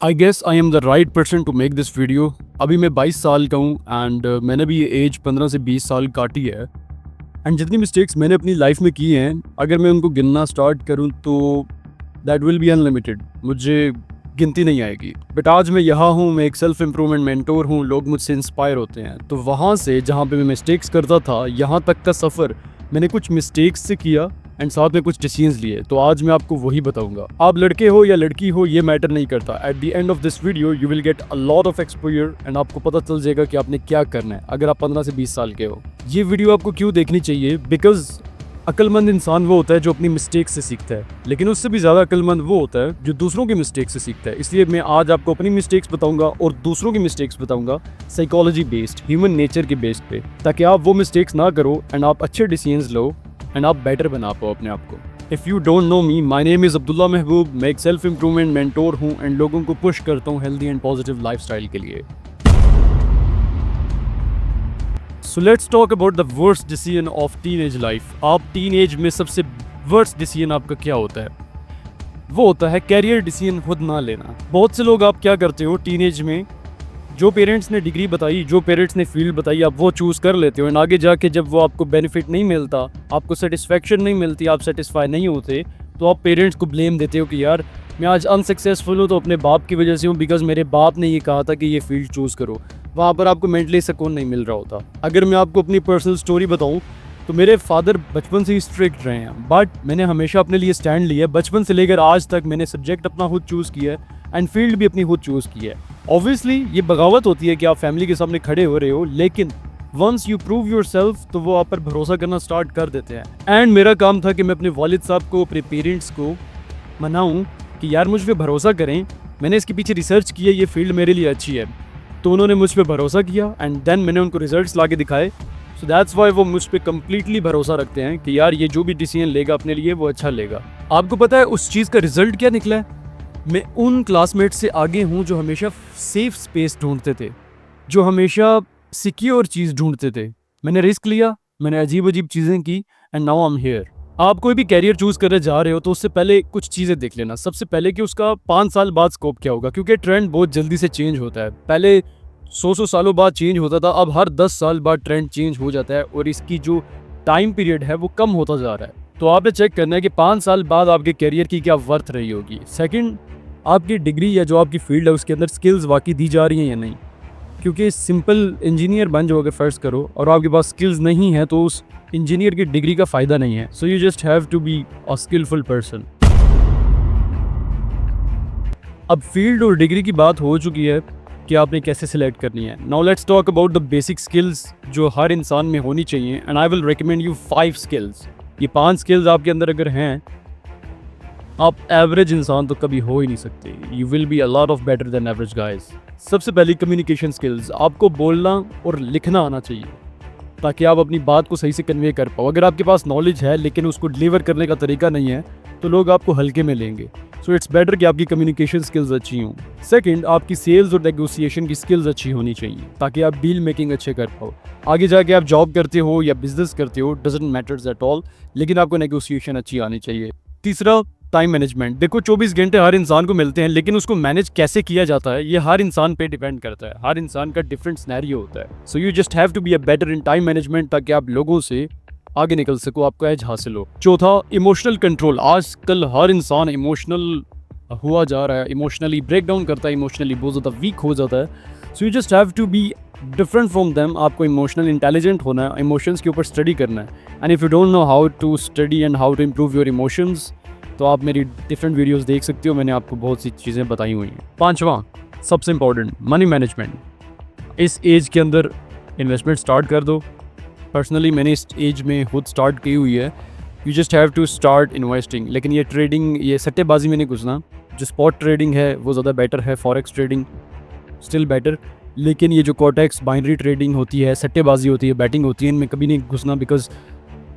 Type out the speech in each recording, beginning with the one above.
I guess I am the right person to make this video. अभी मैं 22 साल का हूँ एंड मैंने भी ये एज 15 से 20 साल काटी है। एंड जितनी मिस्टेक्स मैंने अपनी लाइफ में की हैं, अगर मैं उनको गिनना स्टार्ट करूँ तो दैट विल बी अनलिमिटेड। मुझे गिनती नहीं आएगी। बट आज मैं यहाँ हूँ, मैं एक सेल्फ इम्प्रूवमेंट मेंटोर हूँ, लोग मुझसे इंस्पायर होते हैं। तो वहाँ से जहाँ पे मैं मिस्टेक्स करता था, यहाँ तक का सफ़र मैंने कुछ मिस्टेक्स से किया एंड साथ में कुछ डिसीजंस लिए। तो आज मैं आपको वही बताऊंगा। आप लड़के हो या लड़की हो, ये मैटर नहीं करता। At the end of this video you will get a lot of exposure and आपको पता चल जाएगा कि आपने क्या करना है अगर आप 15 से 20 साल के हो। ये वीडियो आपको क्यों देखनी चाहिए? बिकॉज अक्लमंद इंसान वो होता है जो अपनी मिस्टेक से सीखता है, लेकिन उससे भी ज़्यादा अक्लमंद वो होता है जो दूसरों की मिस्टेक से सीखता है। इसलिए मैं आज आपको अपनी मिस्टेक्स बताऊंगा और दूसरों की मिस्टेक्स बताऊंगा, साइकोलॉजी बेस्ड, ह्यूमन नेचर के बेस्ड पे, ताकि आप वो मिस्टेक्स ना करो एंड आप अच्छे डिसीजंस लो एंड आप बेटर बना पाओ अपने आप को। If you don't no me, my name is Abdullah महबूब। मैं एक सेल्फ इम्प्रूवमेंट मेंटोर हूँ एंड लोगों को पुश करता हूँ हेल्दी एंड पॉजिटिव लाइफस्टाइल के लिए। So let's talk about the worst decision of teenage life. आप टीन एज में सबसे वर्स्ट डिसीजन आपका क्या होता है? वो होता है कैरियर डिसीजन खुद ना लेना। बहुत से लोग, आप क्या करते हो टीन एज में, जो पेरेंट्स ने डिग्री बताई, जो पेरेंट्स ने फील्ड बताई, आप वो चूज़ कर लेते हो एंड आगे जाके जब वो आपको बेनिफिट नहीं मिलता, आपको सेटिस्फेक्शन नहीं मिलती, आप सेटिस्फाई नहीं होते, तो आप पेरेंट्स को ब्लेम देते हो कि यार मैं आज अनसक्सेसफुल हूँ तो अपने बाप की वजह से हूँ, बिकॉज मेरे बाप ने ये कहा था कि ये फील्ड चूज़ करो। वहाँ पर आपको मेंटली सुकून नहीं मिल रहा होता। अगर मैं आपको अपनी पर्सनल स्टोरी बताऊँ तो मेरे फादर बचपन से ही स्ट्रिक्ट रहे हैं, बट मैंने हमेशा अपने लिए स्टैंड लिया। बचपन से लेकर आज तक मैंने सब्जेक्ट अपना खुद चूज़ किया है एंड फील्ड भी अपनी खुद चूज़ की है। ऑब्वियसली ये बगावत होती है कि आप फैमिली के सामने खड़े हो रहे हो, लेकिन once you prove yourself तो वो आप पर भरोसा करना स्टार्ट कर देते हैं। एंड मेरा काम था कि मैं अपने वालिद साहब को, अपने पेरेंट्स को मनाऊं कि यार मुझ पर भरोसा करें, मैंने इसके पीछे रिसर्च की है, ये फील्ड मेरे लिए अच्छी है। तो उन्होंने मुझ पर भरोसा किया एंड देन मैंने उनको रिजल्ट्स ला के दिखाए। सो दैट्स वाई वो मुझ पर कम्प्लीटली भरोसा रखते हैं कि यार ये जो भी डिसीजन लेगा अपने लिए वो अच्छा लेगा। आपको पता है उस चीज़ का रिजल्ट क्या निकला है? मैं उन क्लासमेट से आगे हूँ जो हमेशा सेफ स्पेस ढूंढते थे, जो हमेशा सिक्योर चीज़ ढूंढते थे। मैंने रिस्क लिया, मैंने अजीब अजीब चीज़ें की and now I am here. आप कोई भी कैरियर चूज़ करने जा रहे हो तो उससे पहले कुछ चीज़ें देख लेना। सबसे पहले कि उसका 5 साल बाद स्कोप क्या होगा, क्योंकि ट्रेंड बहुत जल्दी से चेंज होता है। पहले 100 सालों बाद चेंज होता था, अब हर 10 साल बाद ट्रेंड चेंज हो जाता है और इसकी जो टाइम पीरियड है वो कम होता जा रहा है। तो आपने चेक करना है कि 5 साल बाद आपके कैरियर की क्या वर्थ रही होगी। सेकंड, आपकी डिग्री या जो आपकी फील्ड है उसके अंदर स्किल्स वाकई दी जा रही हैं या नहीं। क्योंकि सिंपल इंजीनियर बन जाओगे फर्ज करो और आपके पास स्किल्स नहीं है तो उस इंजीनियर की डिग्री का फ़ायदा नहीं है। So you just have to be a skilful person. अब फील्ड और डिग्री की बात हो चुकी है कि आपने कैसे सिलेक्ट करनी है। Now let's talk about the basic skills जो हर इंसान में होनी चाहिए and I will recommend you 5 skills. ये 5 स्किल्स आपके अंदर अगर हैं, आप एवरेज इंसान तो कभी हो ही नहीं सकते। You will be a lot of better than average guys. सबसे पहली कम्युनिकेशन स्किल्स। आपको बोलना और लिखना आना चाहिए ताकि आप अपनी बात को सही से कन्वे कर पाओ। अगर आपके पास नॉलेज है लेकिन उसको डिलीवर करने का तरीका नहीं है तो लोग आपको हल्के में लेंगे। सो इट्स बेटर कि आपकी कम्युनिकेशन स्किल्स अच्छी हों। सेकंड, आपकी सेल्स और नेगोशिएशन की स्किल्स अच्छी होनी चाहिए ताकि आप डील मेकिंग अच्छे कर पाओ। आगे जाके आप जॉब करते हो या बिजनेस करते हो, डजंट मैटर्स एट ऑल, लेकिन आपको नेगोशिएशन अच्छी आनी चाहिए। तीसरा, टाइम मैनेजमेंट। देखो 24 घंटे हर इंसान को मिलते हैं, लेकिन उसको मैनेज कैसे किया जाता है ये हर इंसान पे डिपेंड करता है। हर इंसान का डिफरेंट सिनेरियो होता है। So you just have to be a better in time management ताकि आप लोगों से आगे निकल सको, आपको एज हासिल हो। चौथा, इमोशनल कंट्रोल। आजकल हर इंसान इमोशनल हुआ जा रहा है, इमोशनली ब्रेक डाउन करता है, इमोशनली बहुत ज़्यादा वीक हो जाता है। So you just have to be different from them. आपको इमोशनल इंटेलिजेंट होना है, इमोशंस के ऊपर स्टडी करना है। And if you don't know how to study and how to improve your emotions तो आप मेरी डिफरेंट वीडियोस देख सकते हो, मैंने आपको बहुत सी चीज़ें बताई हुई हैं। पांचवा, सबसे इंपॉर्टेंट, मनी मैनेजमेंट। इस एज के अंदर इन्वेस्टमेंट स्टार्ट कर दो। पर्सनली मैंने इस एज में खुद स्टार्ट की हुई है। You just have to start investing. लेकिन ये ट्रेडिंग, ये सट्टेबाजी में नहीं घुसना। जो स्पॉट ट्रेडिंग है वो ज़्यादा बेटर है, फॉरेक्स ट्रेडिंग स्टिल बेटर, लेकिन ये जो कॉटेक्स बाइनरी ट्रेडिंग होती है, सट्टेबाजी होती है, बैटिंग होती है, इनमें कभी नहीं घुसना बिकॉज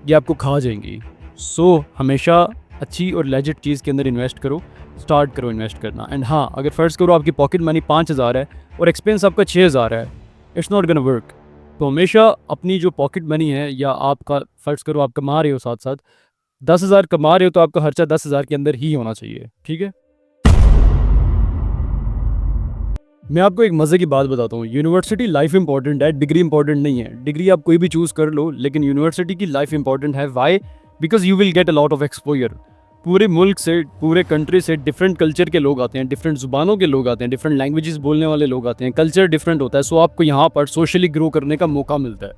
ये आपको खा जाएंगी। सो हमेशा अच्छी और लेजिट चीज़ के अंदर इन्वेस्ट करो, स्टार्ट करो इन्वेस्ट करना। एंड हाँ, अगर फ़र्ज़ करो आपकी पॉकेट मनी 5,000 है और एक्सपेंस आपका 6,000 है, इट्स नॉट गोना वर्क। तो हमेशा अपनी जो पॉकेट मनी है, या आपका फ़र्ज़ करो आप कमा रहे हो साथ साथ 10,000 कमा रहे हो तो आपका खर्चा 10,000 के अंदर ही होना चाहिए, ठीक है। मैं आपको एक मज़े की बात बताता हूँ, यूनिवर्सिटी लाइफ इंपॉर्टेंट है, डिग्री इंपॉर्टेंट नहीं है। डिग्री आप कोई भी चूज़ कर लो, लेकिन यूनिवर्सिटी की लाइफ इंपॉर्टेंट है। Why? Because you will get a lot of exposure. पूरे मुल्क से, पूरे कंट्री से डिफरेंट कल्चर के लोग आते हैं, डिफरेंट ज़ुबानों के लोग आते हैं, डिफरेंट लैंग्वेजेस बोलने वाले लोग आते हैं, कल्चर डिफरेंट होता है। सो आपको यहाँ पर सोशली ग्रो करने का मौका मिलता है।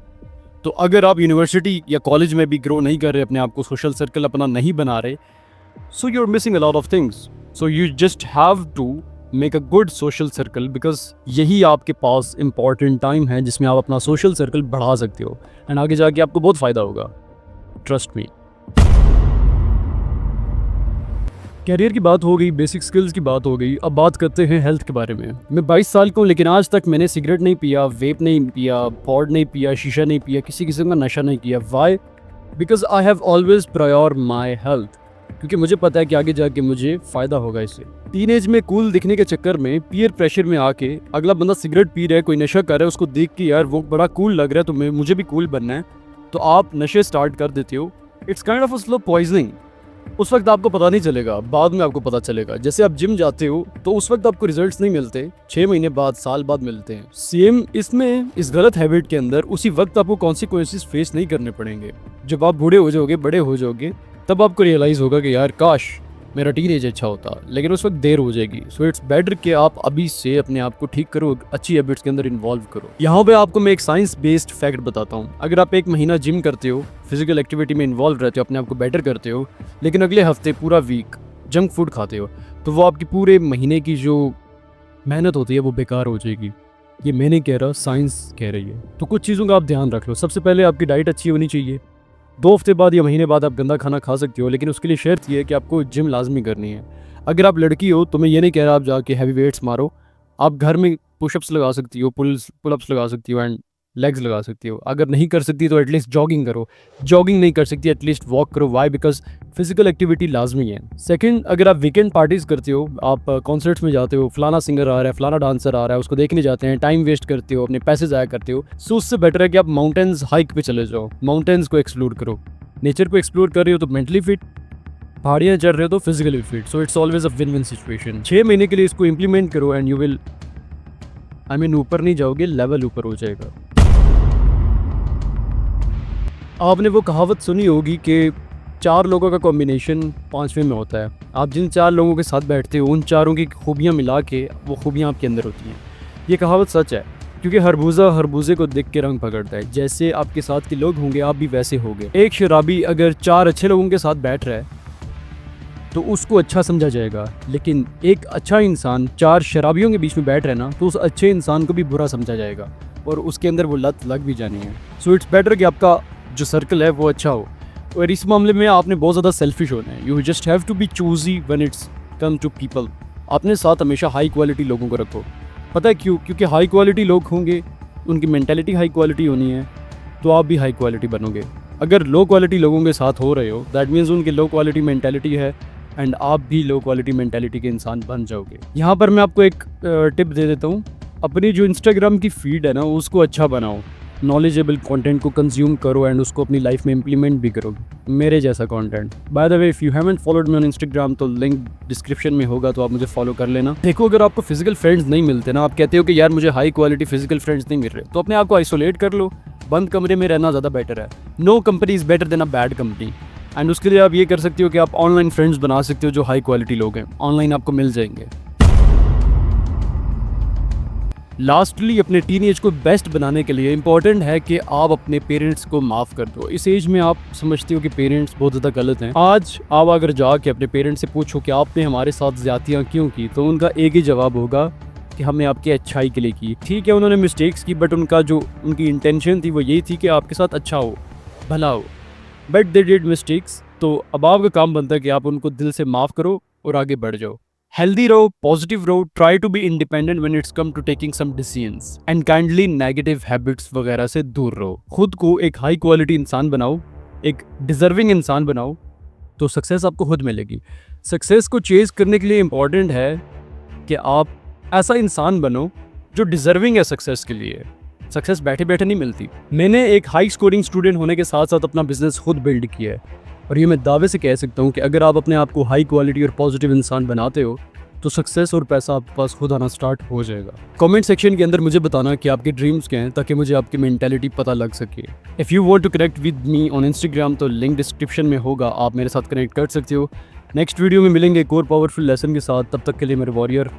तो अगर आप यूनिवर्सिटी या कॉलेज में भी ग्रो नहीं कर रहे, अपने आप को सोशल सर्कल अपना नहीं बना रहे, so you're missing a lot of things. So you just have to make a good social circle, because यही आपके पास important time है जिसमें आप अपना social circle बढ़ा सकते हो एंड आगे जाके आपको बहुत फ़ायदा होगा, ट्रस्ट मी। कैरियर की बात हो गई, बेसिक स्किल्स की बात हो गई, अब बात करते हैं हेल्थ के बारे में। मैं 22 साल का हूँ, लेकिन आज तक मैंने सिगरेट नहीं पिया, वेप नहीं पिया, पॉड नहीं पिया, शीशा नहीं पिया, किसी किस्म का नशा नहीं किया। Why? Because I have always prior my health, क्योंकि मुझे पता है कि आगे जाके मुझे फ़ायदा होगा इससे। टीनेज में कूल दिखने के चक्कर में, पीयर प्रेशर में आके अगला बंदा सिगरेट पी रहा है, कोई नशा कर रहा है, उसको देख के यार वो बड़ा कूल लग रहा है, तो मुझे भी कूल बनना है, तो आप नशे स्टार्ट कर देते हो। It's kind of a slow poisoning. उस वक्त आपको पता नहीं चलेगा, बाद में आपको पता चलेगा। जैसे आप जिम जाते हो तो उस वक्त आपको रिजल्ट्स नहीं मिलते, 6 महीने बाद, साल बाद मिलते हैं। सेम इसमें, इस गलत हैबिट के अंदर उसी वक्त आपको कॉन्सिक्वेंसेस फेस नहीं करने पड़ेंगे। जब आप बूढ़े हो जाओगे, बड़े हो जाओगे, तब आपको रियलाइज़ होगा कि यार काश मेरा टीनेज अच्छा होता, लेकिन उस वक्त देर हो जाएगी। सो इट्स बेटर कि आप अभी से अपने आप को ठीक करो, अच्छी हैबिट्स के अंदर इन्वॉल्व करो। यहाँ पे आपको मैं एक साइंस बेस्ड फैक्ट बताता हूँ। अगर आप 1 महीना जिम करते हो, फिजिकल एक्टिविटी में इन्वॉल्व रहते हो, अपने आप को बेटर करते हो, लेकिन अगले हफ्ते पूरा वीक जंक फूड खाते हो, तो वो आपकी पूरे महीने की जो मेहनत होती है वो बेकार हो जाएगी। ये मैं नहीं कह रहा, साइंस कह रही है। तो कुछ चीज़ों का आप ध्यान रख लो। सबसे पहले आपकी डाइट अच्छी होनी चाहिए। 2 हफ्ते बाद या महीने बाद आप गंदा खाना खा सकते हो, लेकिन उसके लिए शर्त ये है कि आपको जिम लाजमी करनी है। अगर आप लड़की हो तो मैं ये नहीं कह रहा आप जाके हैवी वेट्स मारो, आप घर में पुशअप्स लगा सकती हो, पुलअप्स लगा सकती हो एंड लेग्स लगा सकती हो। अगर नहीं कर सकती तो एटलीस्ट जॉगिंग करो, जॉगिंग नहीं कर सकती एटलीस्ट वॉक करो। वाई? बिकॉज फिजिकल एक्टिविटी लाजमी है। सेकंड, अगर आप वीकेंड पार्टीज़ करते हो, आप कॉन्सर्ट्स में जाते हो, फलाना सिंगर आ रहा है, फलाना डांसर आ रहा है, उसको देखने जाते हैं, टाइम वेस्ट करते हो, अपने पैसे ज़ाया करते हो, सो उससे बेटर है कि आप माउंटेन्स हाइक पे चले जाओ, माउंटेन्स को एक्सप्लोर करो। नेचर को एक्सप्लोर कर रहे हो तो मेंटली फिट, पहाड़ियाँ चढ़ रहे हो तो physically fit. So it's always a win win situation. 6 महीने के लिए इसको इम्प्लीमेंट करो एंड यू विल, ऊपर नहीं जाओगे, लेवल ऊपर हो जाएगा। आपने वो कहावत सुनी होगी कि 4 लोगों का कॉम्बिनेशन 5वें में होता है। आप जिन 4 लोगों के साथ बैठते हो, उन चारों की खूबियाँ मिला के वो खूबियाँ आपके अंदर होती हैं। ये कहावत सच है, क्योंकि हरबूजा हरबूजे को देख के रंग पकड़ता है। जैसे आपके साथ के लोग होंगे, आप भी वैसे होंगे। एक शराबी अगर 4 अच्छे लोगों के साथ बैठ रहा है तो उसको अच्छा समझा जाएगा, लेकिन एक अच्छा इंसान 4 शराबियों के बीच में बैठ रहा है ना, तो उस अच्छे इंसान को भी बुरा समझा जाएगा और उसके अंदर वो लत लग भी जानी है। सो इट्स बेटर कि आपका जो सर्कल है वो अच्छा हो। और इस मामले में आपने बहुत ज़्यादा सेल्फिश होना है। You just have to be choosy when it's come to people. अपने साथ हमेशा हाई क्वालिटी लोगों को रखो। पता है क्यों? क्योंकि हाई क्वालिटी लोग होंगे, उनकी मेंटालिटी हाई क्वालिटी होनी है, तो आप भी हाई क्वालिटी बनोगे। अगर लो क्वालिटी लोगों के साथ हो रहे हो, दैट मीन्स उनकी लो क्वालिटी मेंटालिटी है एंड आप भी लो क्वालिटी मेंटालिटी के इंसान बन जाओगे। यहाँ पर मैं आपको एक टिप दे देता हूँ। अपनी जो इंस्टाग्राम की फीड है ना, उसको अच्छा बनाओ, नॉलेजेबल कंटेंट को कंज्यूम करो एंड उसको अपनी लाइफ में इंप्लीमेंट भी करो, मेरे जैसा content. By the way, if you haven't followed me on Instagram तो लिंक डिस्क्रिप्शन में होगा, तो आप मुझे फॉलो कर लेना। देखो, अगर आपको फिजिकल फ्रेंड्स नहीं मिलते ना, आप कहते हो कि यार मुझे हाई क्वालिटी फिजिकल फ्रेंड्स नहीं मिल रहे, तो अपने आप को आइसोलेट कर लो। बंद कमरे में रहना ज़्यादा बेटर है। No company is better than a bad company. And उसके लिए आप ये कर सकते हो कि आप ऑनलाइन फ्रेंड्स बना सकते हो जो हाई क्वालिटी लोग हैं, ऑनलाइन आपको मिल जाएंगे। लास्टली, अपने टीनेज को बेस्ट बनाने के लिए इंपॉर्टेंट है कि आप अपने पेरेंट्स को माफ़ कर दो। इस एज में आप समझते हो कि पेरेंट्स बहुत ज़्यादा गलत हैं। आज आप अगर जाके अपने पेरेंट्स से पूछो कि आपने हमारे साथ ज़्यादतियाँ क्यों की, तो उनका एक ही जवाब होगा कि हमने आपकी अच्छाई के लिए की। ठीक है, उन्होंने मिस्टेक्स की, बट उनकी इंटेंशन थी वो यही थी कि आपके साथ अच्छा हो, भला हो, बट दे डिड मिस्टेक्स। तो अब आपका काम बनता है कि आप उनको दिल से माफ़ करो और आगे बढ़ जाओ। हेल्दी रहो, पॉजिटिव रहो, try to be independent when it's come to taking some decisions and kindly negative habits वगैरह से दूर रहो। खुद को एक हाई क्वालिटी इंसान बनाओ, एक डिजर्विंग इंसान बनाओ, तो सक्सेस आपको खुद मिलेगी। सक्सेस को चेज करने के लिए इंपॉर्टेंट है कि आप ऐसा इंसान बनो जो डिजर्विंग है सक्सेस के लिए। सक्सेस बैठे बैठे नहीं मिलती। मैंने एक हाई स्कोरिंग स्टूडेंट होने के साथ साथ अपना बिजनेस खुद बिल्ड किया है, और ये मैं दावे से कह सकता हूँ कि अगर आप अपने आप को हाई क्वालिटी और पॉजिटिव इंसान बनाते हो तो सक्सेस और पैसा आपके पास खुद आना स्टार्ट हो जाएगा। कमेंट सेक्शन के अंदर मुझे बताना कि आपके ड्रीम्स क्या हैं, ताकि मुझे आपकी मेंटालिटी पता लग सके। If you want to connect with me on Instagram तो लिंक डिस्क्रिप्शन में होगा, आप मेरे साथ कनेक्ट कर सकते हो। नेक्स्ट वीडियो में मिलेंगे एक और पावरफुल लेसन के साथ, तब तक के लिए मेरे वॉरियर